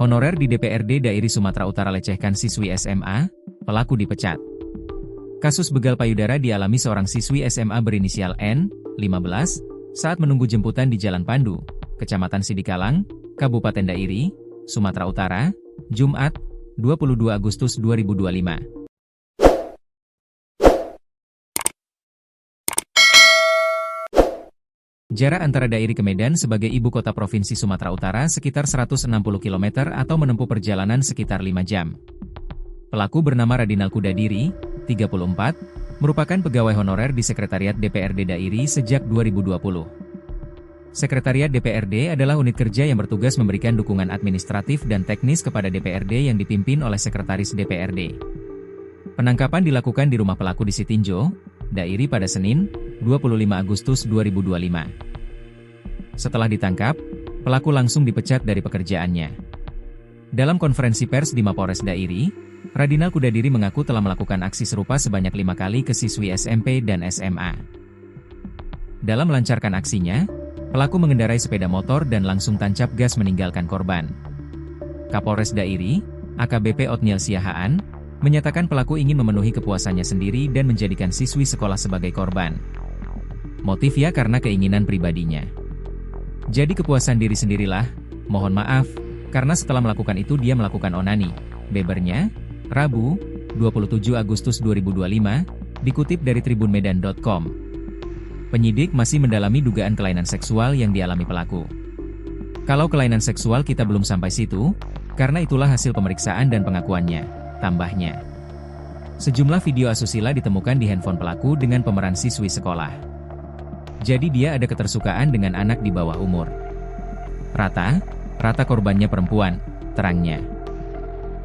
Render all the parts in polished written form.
Honorer di DPRD Dairi Sumatera Utara lecehkan siswi SMA, pelaku dipecat. Kasus begal payudara dialami seorang siswi SMA berinisial N, 15, saat menunggu jemputan di Jalan Pandu, Kecamatan Sidikalang, Kabupaten Dairi, Sumatera Utara, Jumat, 22 Agustus 2025. Jarak antara Dairi ke Medan sebagai ibu kota provinsi Sumatera Utara sekitar 160 km atau menempuh perjalanan sekitar 5 jam. Pelaku bernama Radinal Kudadiri, 34, merupakan pegawai honorer di Sekretariat DPRD Dairi sejak 2020. Sekretariat DPRD adalah unit kerja yang bertugas memberikan dukungan administratif dan teknis kepada DPRD yang dipimpin oleh Sekretaris DPRD. Penangkapan dilakukan di rumah pelaku di Sitinjo, Dairi pada Senin, 25 Agustus 2025. Setelah ditangkap, pelaku langsung dipecat dari pekerjaannya. Dalam konferensi pers di Mapores Dairi, Radinal Kudadiri mengaku telah melakukan aksi serupa sebanyak 5 kali ke siswi SMP dan SMA. Dalam melancarkan aksinya, pelaku mengendarai sepeda motor dan langsung tancap gas meninggalkan korban. Kapolres Dairi, AKBP Otniel Siahaan, menyatakan pelaku ingin memenuhi kepuasannya sendiri dan menjadikan siswi sekolah sebagai korban. Motifnya karena keinginan pribadinya. Jadi kepuasan diri sendirilah, mohon maaf, karena setelah melakukan itu dia melakukan onani, bebernya, Rabu, 27 Agustus 2025, dikutip dari tribunmedan.com. Penyidik masih mendalami dugaan kelainan seksual yang dialami pelaku. Kalau kelainan seksual kita belum sampai situ, karena itulah hasil pemeriksaan dan pengakuannya, tambahnya. Sejumlah video asusila ditemukan di handphone pelaku dengan pemeran siswi sekolah. Jadi dia ada ketersukaan dengan anak di bawah umur. Rata korbannya perempuan, terangnya.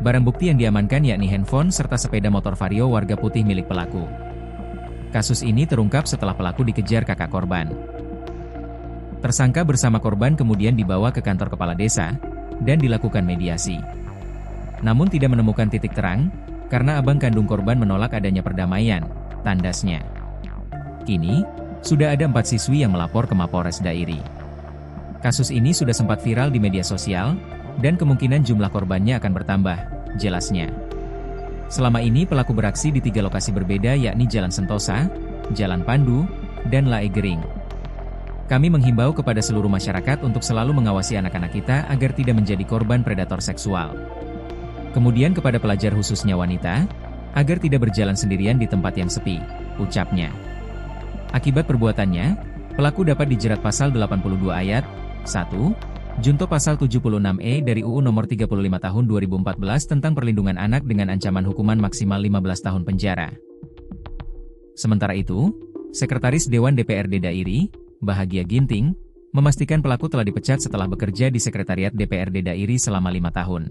Barang bukti yang diamankan yakni handphone serta sepeda motor Vario warga putih milik pelaku. Kasus ini terungkap setelah pelaku dikejar kakak korban. Tersangka bersama korban kemudian dibawa ke kantor kepala desa, dan dilakukan mediasi. Namun tidak menemukan titik terang, karena abang kandung korban menolak adanya perdamaian, tandasnya. Kini, sudah ada 4 siswi yang melapor ke Mapores Dairi. Kasus ini sudah sempat viral di media sosial, dan kemungkinan jumlah korbannya akan bertambah, jelasnya. Selama ini pelaku beraksi di 3 lokasi berbeda yakni Jalan Sentosa, Jalan Pandu, dan Laegering. Kami menghimbau kepada seluruh masyarakat untuk selalu mengawasi anak-anak kita agar tidak menjadi korban predator seksual. Kemudian kepada pelajar khususnya wanita, agar tidak berjalan sendirian di tempat yang sepi, ucapnya. Akibat perbuatannya, pelaku dapat dijerat pasal 82 ayat 1, junto pasal 76E dari UU Nomor 35 Tahun 2014 tentang Perlindungan Anak dengan ancaman hukuman maksimal 15 tahun penjara. Sementara itu, Sekretaris Dewan DPRD Dairi, Bahagia Ginting, memastikan pelaku telah dipecat setelah bekerja di Sekretariat DPRD Dairi selama 5 tahun.